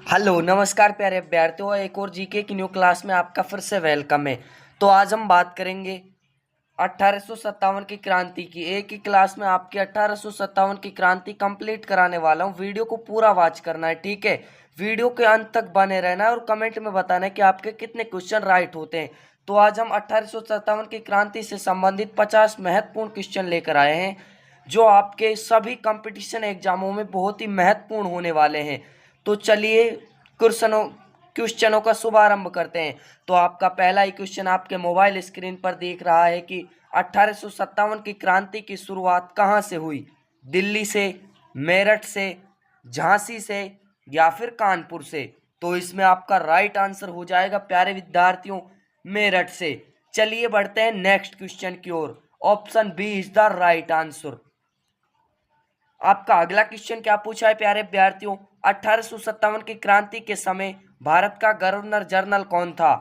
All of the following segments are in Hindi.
हेलो नमस्कार प्यारे अभ्यर्थियों, एक और जीके की न्यू क्लास में आपका फिर से वेलकम है। तो आज हम बात करेंगे 1857 की क्रांति की। एक ही क्लास में आपकी 1857 की क्रांति कंप्लीट कराने वाला हूँ। वीडियो को पूरा वॉच करना है, ठीक है। वीडियो के अंत तक बने रहना है और कमेंट में बताना है कि आपके कितने क्वेश्चन राइट होते हैं। तो आज हम 1857 की क्रांति से संबंधित 50 महत्वपूर्ण क्वेश्चन लेकर आए हैं, जो आपके सभी कंपटीशन एग्जामों में बहुत ही महत्वपूर्ण होने वाले हैं। तो चलिए क्वेश्चनों क्वेश्चनों का शुभारंभ करते हैं। तो आपका पहला ही क्वेश्चन आपके मोबाइल स्क्रीन पर दिख रहा है कि 1857 की क्रांति की शुरुआत कहाँ से हुई? दिल्ली से, मेरठ से, झांसी से या फिर कानपुर से? तो इसमें आपका राइट आंसर हो जाएगा प्यारे विद्यार्थियों, मेरठ से। चलिए बढ़ते हैं नेक्स्ट क्वेश्चन की ओर। Option B is the right answer. आपका अगला क्वेश्चन क्या पूछा है प्यारे विद्यार्थियों? 1857 की क्रांति के समय भारत का गवर्नर जनरल कौन था?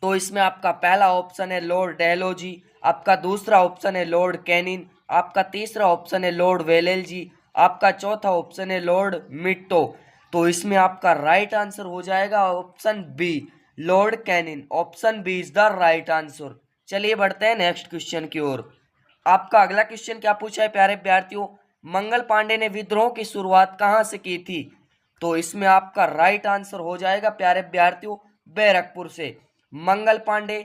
तो इसमें आपका पहला ऑप्शन है लॉर्ड डेलहौजी, आपका दूसरा ऑप्शन है लॉर्ड कैनिंग, आपका तीसरा ऑप्शन है लॉर्ड वेलेस्ली, आपका चौथा ऑप्शन है लॉर्ड मिट्टो। तो इसमें आपका राइट आंसर हो जाएगा option B, Lord Canning. Option B is the right answer. चलिए बढ़ते हैं नेक्स्ट क्वेश्चन की ओर। आपका अगला क्वेश्चन क्या पूछा है प्यारे विद्यार्थियों? मंगल पांडे ने विद्रोह की शुरुआत कहां से की थी? तो इसमें आपका राइट आंसर हो जाएगा प्यारे विद्यार्थियों, बैरकपुर से। मंगल पांडे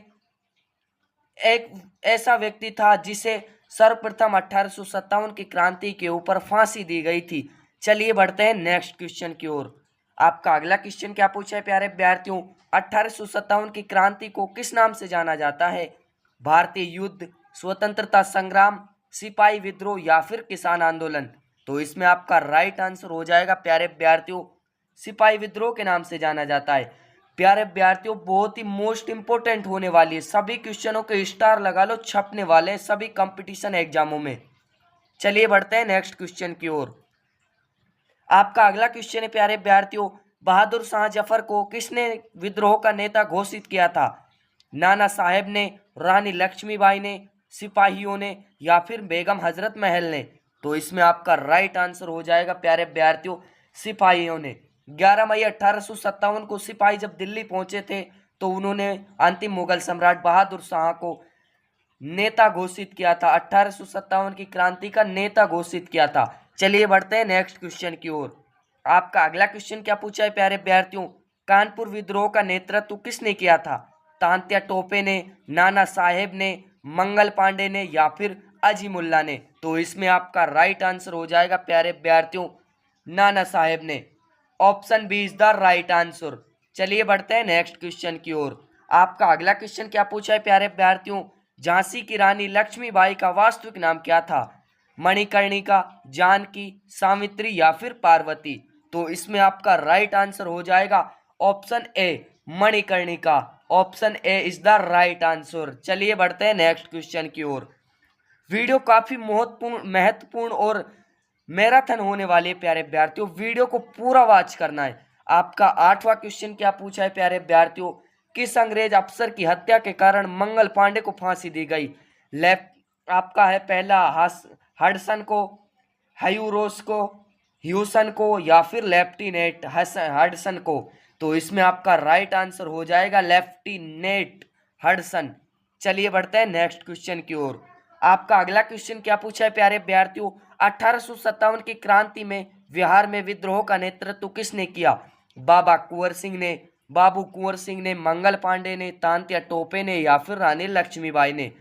एक ऐसा व्यक्ति था जिसे सर्वप्रथम 1857 की क्रांति के ऊपर फांसी दी गई थी। चलिए बढ़ते हैं नेक्स्ट क्वेश्चन की ओर। आपका अगला क्वेश्चन क्या पूछा है प्यारे विद्यार्थियों? 1857 की क्रांति को किस नाम से जाना जाता है? भारतीय युद्ध, स्वतंत्रता संग्राम, सिपाही विद्रोह या फिर किसान आंदोलन? तो इसमें आपका राइट आंसर हो जाएगा प्यारे विद्यार्थियों, सिपाही विद्रोह के नाम से जाना जाता है। प्यारे विद्यार्थियों, बहुत ही मोस्ट इंपोर्टेंट होने वाली है, सभी क्वेश्चनों के स्टार लगा लो, छपने वाले हैं सभी कंपटीशन एग्जामों में। चलिए बढ़ते हैं नेक्स्ट क्वेश्चन की ओर। आपका अगला क्वेश्चन है प्यारे विद्यार्थियों, बहादुर शाह जफर को किसने विद्रोह का नेता घोषित किया था? नाना साहेब ने, रानी लक्ष्मीबाई ने, सिपाहियों ने या फिर बेगम हजरत महल ने? तो इसमें आपका राइट आंसर हो जाएगा प्यारे विद्यार्थियों, सिपाहियों ने। 11 मई 1857 को सिपाही जब दिल्ली पहुंचे थे तो उन्होंने अंतिम मुगल सम्राट बहादुर शाह को नेता घोषित किया था, 1857 की क्रांति का नेता घोषित किया था। चलिए बढ़ते हैं नेक्स्ट क्वेश्चन की ओर। आपका अगला क्वेश्चन क्या पूछा है प्यारे विद्यार्थियों? कानपुर विद्रोह का नेतृत्व किसने किया था? तांत्या टोपे ने, नाना साहेब ने, मंगल पांडे ने या फिर अजीमुल्ला ने? तो इसमें आपका राइट आंसर हो जाएगा प्यारे विद्यार्थियों, नाना साहेब ने। Option B is the right answer. चलिए बढ़ते हैं नेक्स्ट क्वेश्चन की ओर। आपका अगला क्वेश्चन क्या पूछा है प्यारे विद्यार्थियों? झांसी की रानी लक्ष्मीबाई का वास्तविक नाम क्या था? मणिकर्णिका, जानकी, सावित्री या फिर पार्वती? तो इसमें आपका राइट आंसर हो जाएगा option A, Manikarnika. Option A is the right answer. चलिए बढ़ते हैं नेक्स्ट क्वेश्चन की ओर। वीडियो काफी महत्वपूर्ण और मैराथन होने वाली है प्यारे विद्यार्थियों, वीडियो को पूरा वॉच करना है। आपका आठवां क्वेश्चन क्या पूछा है प्यारे विद्यार्थियों? किस अंग्रेज अफसर की हत्या के कारण मंगल पांडे को फांसी दी गई? लेफ्ट आपका है पहला हडसन को, हयूरोस को, ह्यूसन को या फिर लेफ्टिनेंट हडसन को? तो इसमें आपका राइट आंसर हो जाएगा लेफ्टिनेंट हडसन। चलिए बढ़ते हैं नेक्स्ट क्वेश्चन की ओर। आपका अगला क्वेश्चन क्या पूछा है प्यारे विद्यार्थियों? 1857 की क्रांति में बिहार में विद्रोह का नेतृत्व किसने किया? बाबा कुंवर सिंह ने, बाबू कुंवर सिंह ने, मंगल पांडे ने, तांत्या टोपे ने या फिर रानी लक्ष्मीबाई ने?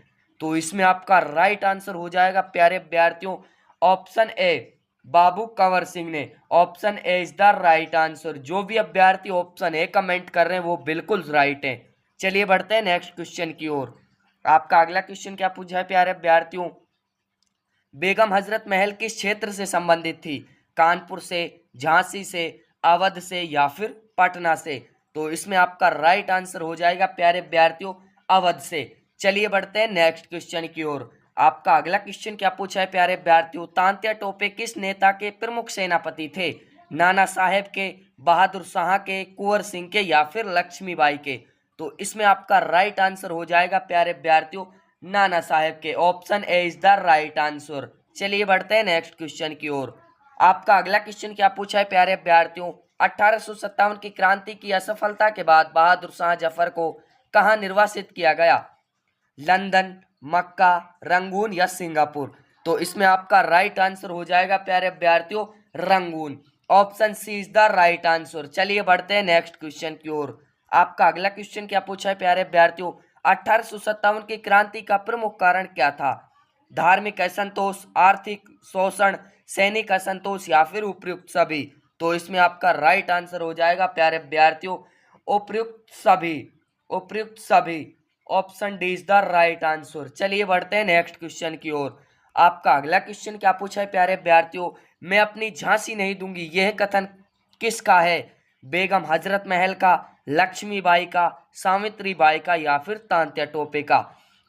तो इसमें आपका राइट आंसर हो जाएगा प्यारे विद्यार्थियों, ऑप्शन ए, बाबू कंवर सिंह ने। Option A is the right answer. जो भी अभ्यर्थी ऑप्शन ए कमेंट कर रहे हैं वो बिल्कुल राइट है। चलिए बढ़ते हैं नेक्स्ट क्वेश्चन की ओर। आपका अगला क्वेश्चन क्या पूछा है प्यारे अभ्यर्थियों? बेगम हजरत महल किस क्षेत्र से संबंधित थी? कानपुर से, झांसी से, अवध से या फिर पटना से? तो इसमें आपका राइट आंसर हो जाएगा प्यारे विद्यार्थियों, अवध से। चलिए बढ़ते हैं नेक्स्ट क्वेश्चन की ओर। आपका अगला क्वेश्चन क्या पूछा है प्यारे विद्यार्थियों? तांत्या टोपे किस नेता के प्रमुख सेनापति थे? नाना साहेब के, बहादुर शाह के, कुंवर सिंह के या फिर लक्ष्मीबाई के? तो इसमें आपका राइट आंसर हो जाएगा प्यारे विद्यार्थियों, नाना साहेब के। Option A is the right answer. चलिए बढ़ते हैं नेक्स्ट क्वेश्चन की ओर। आपका अगला क्वेश्चन क्या पूछा है प्यारे विद्यार्थियों? 1857 की क्रांति की असफलता के बाद बहादुर शाह जफर को कहाँ निर्वासित किया गया? लंदन, मक्का, रंगून या सिंगापुर? तो इसमें आपका राइट आंसर हो जाएगा प्यारे विद्यार्थियों Rangoon. Option C is the right answer. चलिए बढ़ते हैं नेक्स्ट क्वेश्चन की ओर। आपका अगला क्वेश्चन क्या पूछा है प्यारे विद्यार्थियों? 1857 की क्रांति का प्रमुख कारण क्या था? धार्मिक असंतोष, आर्थिक शोषण, सैनिक असंतोष या फिर उपयुक्त सभी? तो इसमें आपका राइट आंसर हो जाएगा प्यारे विद्यार्थियों उपयुक्त सभी। उपयुक्त सभी, option D is the right answer. चलिए बढ़ते हैं नेक्स्ट क्वेश्चन की ओर। आपका अगला क्वेश्चन क्या पूछा है प्यारे विद्यार्थियों? मैं अपनी झांसी नहीं दूंगी, यह कथन किसका है? बेगम हजरत महल का, लक्ष्मीबाई का, सावित्रीबाई का या फिर तांत्या टोपे का?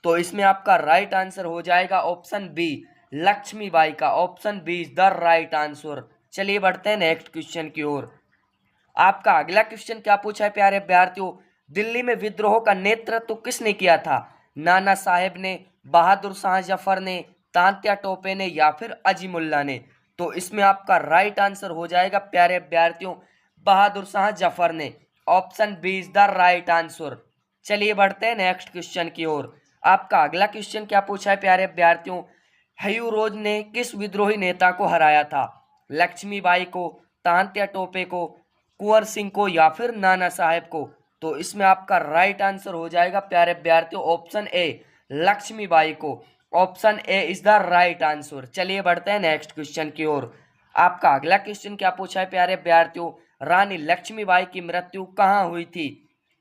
तो इसमें आपका राइट आंसर हो जाएगा ऑप्शन बी, लक्ष्मीबाई का। Option B is the right answer. चलिए बढ़ते हैं नेक्स्ट क्वेश्चन की ओर। आपका अगला क्वेश्चन क्या पूछा है प्यारे विद्यार्थियों? दिल्ली में विद्रोह का नेतृत्व किसने किया था? नाना साहेब ने, बहादुर शाह जफर ने, तांत्या टोपे ने या फिर अजीमुल्ला ने? तो इसमें आपका राइट आंसर हो जाएगा प्यारे विद्यार्थियों बहादुर शाह जफर ने। Option B is the right answer. चलिए बढ़ते हैं नेक्स्ट क्वेश्चन की ओर। आपका अगला क्वेश्चन क्या पूछा है प्यारे विद्यार्थियों? हयूं रोज ने किस विद्रोही नेता को हराया था? लक्ष्मीबाई को, तांत्या टोपे को, कुंवर सिंह को या फिर नाना साहेब को? तो इसमें आपका राइट आंसर हो जाएगा प्यारे विद्यार्थियों ऑप्शन ए, लक्ष्मीबाई को। Option A is the right answer. चलिए बढ़ते हैं नेक्स्ट क्वेश्चन की ओर। आपका अगला क्वेश्चन क्या पूछा है प्यारे विद्यार्थियों? रानी लक्ष्मीबाई की मृत्यु कहाँ हुई थी?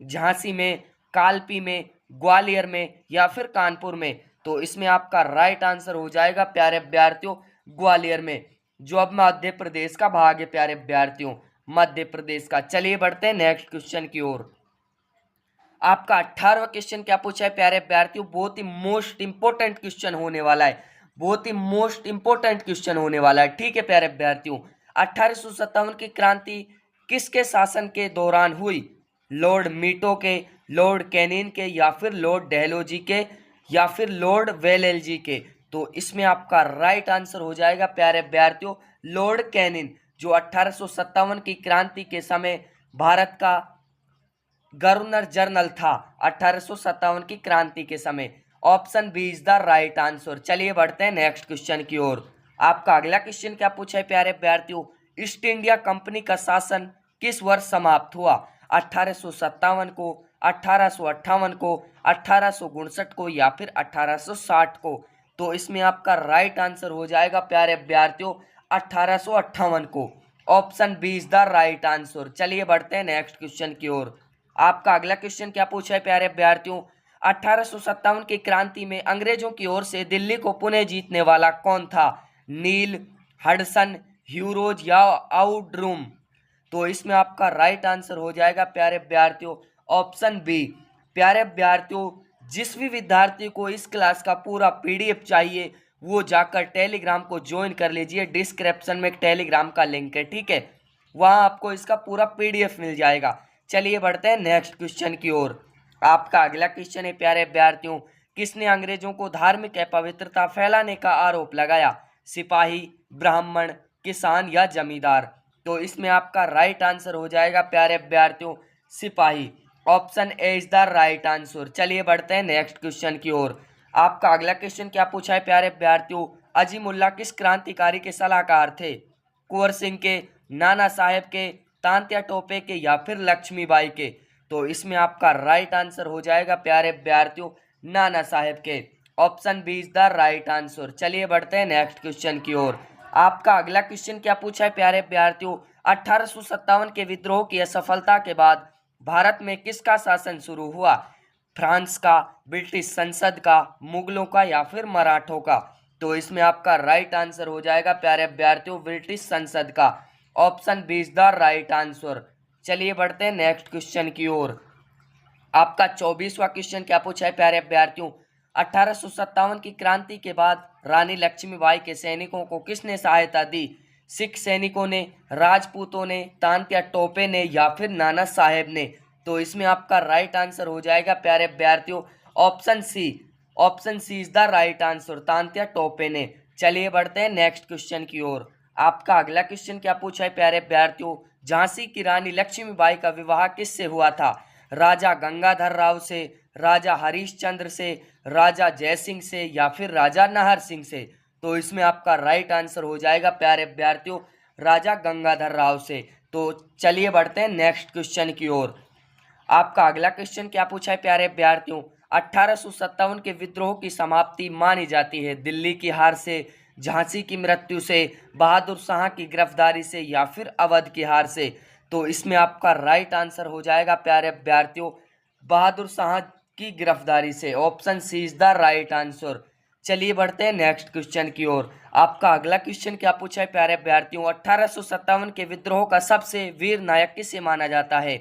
झांसी में, कालपी में, ग्वालियर में या फिर कानपुर में? तो इसमें आपका राइट आंसर हो जाएगा प्यारे विद्यार्थियों ग्वालियर में, जो अब मध्य प्रदेश का भाग है प्यारे विद्यार्थियों, मध्य प्रदेश का। चलिए बढ़ते हैं नेक्स्ट क्वेश्चन की ओर। आपका 18वां क्वेश्चन क्या पूछा है प्यारे विद्यार्थियों? बहुत ही मोस्ट इंपोर्टेंट क्वेश्चन होने वाला है, बहुत ही मोस्ट इंपोर्टेंट क्वेश्चन होने वाला है। ठीक है प्यारे विद्यार्थियों, 1857 की क्रांति किसके शासन के दौरान हुई? लॉर्ड मीटो के, लॉर्ड कैनिन के या फिर लॉर्ड डलहौजी के या फिर लॉर्ड वेलेस्ली के? तो इसमें आपका राइट आंसर हो जाएगा प्यारे विद्यार्थियों लॉर्ड कैनिन, जो 1857 की क्रांति के समय भारत का गवर्नर जनरल था 1857 की क्रांति के समय। Option B is the right answer. चलिए बढ़ते हैं नेक्स्ट क्वेश्चन की ओर। आपका अगला क्वेश्चन क्या पूछा है प्यारे विद्यार्थियों? ईस्ट इंडिया कंपनी का शासन किस वर्ष समाप्त हुआ? 1857 को, 1858 को, 1859 को या फिर 1860 को? तो इसमें आपका राइट आंसर हो जाएगा प्यारे विद्यार्थियों 1858 को। Option B is the right answer. चलिए बढ़ते हैं नेक्स्ट क्वेश्चन की ओर। आपका अगला क्वेश्चन क्या पूछा है प्यारे विद्यार्थियों? 1857 की क्रांति में अंग्रेजों की ओर से दिल्ली को पुनः जीतने वाला कौन था? नील, हडसन, ह्यूरोज या आउड्रूम? तो इसमें आपका राइट आंसर हो जाएगा प्यारे विद्यार्थियों ऑप्शन बी। प्यारे विद्यार्थियों, जिस भी विद्यार्थी को इस क्लास का पूरा पीडीएफ चाहिए वो जाकर टेलीग्राम को ज्वाइन कर लीजिए। डिस्क्रिप्शन में एक टेलीग्राम का लिंक है, ठीक है, वहां आपको इसका पूरा पीडीएफ मिल जाएगा। चलिए बढ़ते हैं नेक्स्ट क्वेश्चन की ओर। आपका अगला क्वेश्चन है प्यारे विद्यार्थियों, किसने अंग्रेजों को धार्मिक अपवित्रता फैलाने का आरोप लगाया? सिपाही, ब्राह्मण, किसान या जमींदार? तो इसमें आपका राइट आंसर हो जाएगा प्यारे विद्यार्थियों सिपाही। Option A is the right answer. चलिए बढ़ते हैं नेक्स्ट क्वेश्चन की ओर। आपका अगला क्वेश्चन क्या पूछा है प्यारे विद्यार्थियों? अजीमुल्ला किस क्रांतिकारी के सलाहकार थे? कुंवर सिंह के, नाना साहेब के, तांत्या टोपे के या फिर लक्ष्मीबाई के? तो इसमें आपका राइट आंसर हो जाएगा प्यारे विद्यार्थियों नाना साहेब के। Option B is the right answer. चलिए बढ़ते हैं नेक्स्ट क्वेश्चन की ओर। आपका अगला क्वेश्चन क्या पूछा है प्यारे विद्यार्थियों? 1857 के विद्रोह की असफलता के बाद भारत में किसका शासन शुरू हुआ? फ्रांस का, ब्रिटिश संसद का, मुगलों का या फिर मराठों का? तो इसमें आपका राइट आंसर हो जाएगा प्यारे विद्यार्थियों ब्रिटिश संसद का। Option B is the right answer. चलिए बढ़ते हैं नेक्स्ट क्वेश्चन की ओर। आपका 24वां क्वेश्चन क्या पूछा है प्यारे विद्यार्थियों? 1857 की क्रांति के बाद रानी लक्ष्मीबाई के सैनिकों को किसने सहायता दी? सिख सैनिकों ने, राजपूतों ने, तांत्या टोपे ने या फिर नाना साहेब ने? तो इसमें आपका राइट आंसर हो जाएगा प्यारे विद्यार्थियों option C. Option C is the right answer, Tantya Tope ने। चलिए बढ़ते हैं नेक्स्ट क्वेश्चन की ओर। आपका अगला क्वेश्चन क्या पूछा है प्यारे विद्यार्थियों? झांसी की रानी लक्ष्मीबाई का विवाह किससे हुआ था? राजा गंगाधर राव से, राजा हरिश्चंद्र से, राजा जयसिंह से या फिर राजा नाहर सिंह से? तो इसमें आपका राइट आंसर हो जाएगा प्यारे विद्यार्थियों राजा गंगाधर राव से। तो चलिए बढ़ते हैं नेक्स्ट क्वेश्चन की ओर। आपका अगला क्वेश्चन क्या पूछा है प्यारे विद्यार्थियों? 1857 के विद्रोह की समाप्ति मानी जाती है दिल्ली की हार से, झांसी की मृत्यु से, बहादुर शाह की गिरफ्तारी से या फिर अवध की हार से? तो इसमें आपका राइट आंसर हो जाएगा प्यारे विद्यार्थियों बहादुर शाह की गिरफ्तारी से। Option C is the right answer. चलिए बढ़ते हैं नेक्स्ट क्वेश्चन की ओर। आपका अगला क्वेश्चन क्या पूछा है प्यारे विद्यार्थियों? 1857 के विद्रोह का सबसे वीर नायक किसे माना जाता है?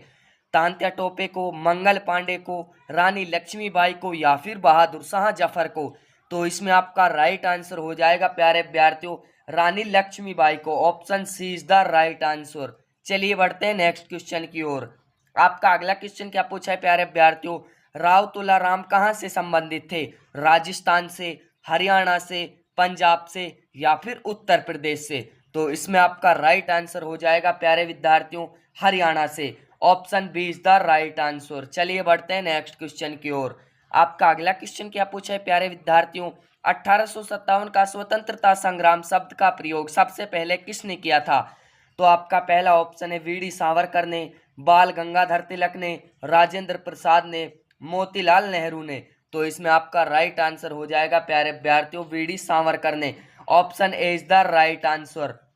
तांत्या टोपे को, मंगल पांडे को, रानी लक्ष्मीबाई को या फिर बहादुर शाह जफर को? तो इसमें आपका राइट आंसर हो जाएगा प्यारे विद्यार्थियों रानी लक्ष्मीबाई को। Option C is the right answer. चलिए बढ़ते हैं नेक्स्ट क्वेश्चन की ओर। आपका अगला क्वेश्चन क्या पूछा है प्यारे विद्यार्थियों? राव तुलाराम कहाँ से संबंधित थे? राजस्थान से, हरियाणा से, पंजाब से या फिर उत्तर प्रदेश से? तो इसमें आपका राइट आंसर हो जाएगा प्यारे विद्यार्थियों हरियाणा से। Option B is the right answer. चलिए बढ़ते हैं नेक्स्ट क्वेश्चन की ओर। आपका अगला क्वेश्चन क्या पूछा है प्यारे विद्यार्थियों? 1857 का स्वतंत्रता संग्राम शब्द का प्रयोग सबसे पहले किसने किया था? तो आपका पहला ऑप्शन है वीडी सावरकर ने, बाल गंगाधर तिलक ने, राजेंद्र प्रसाद ने, मोतीलाल नेहरू ने? तो इसमें आपका राइट आंसर हो जाएगा प्यारे विद्यार्थियों वीडी सावरकर ने। Option A is the right answer.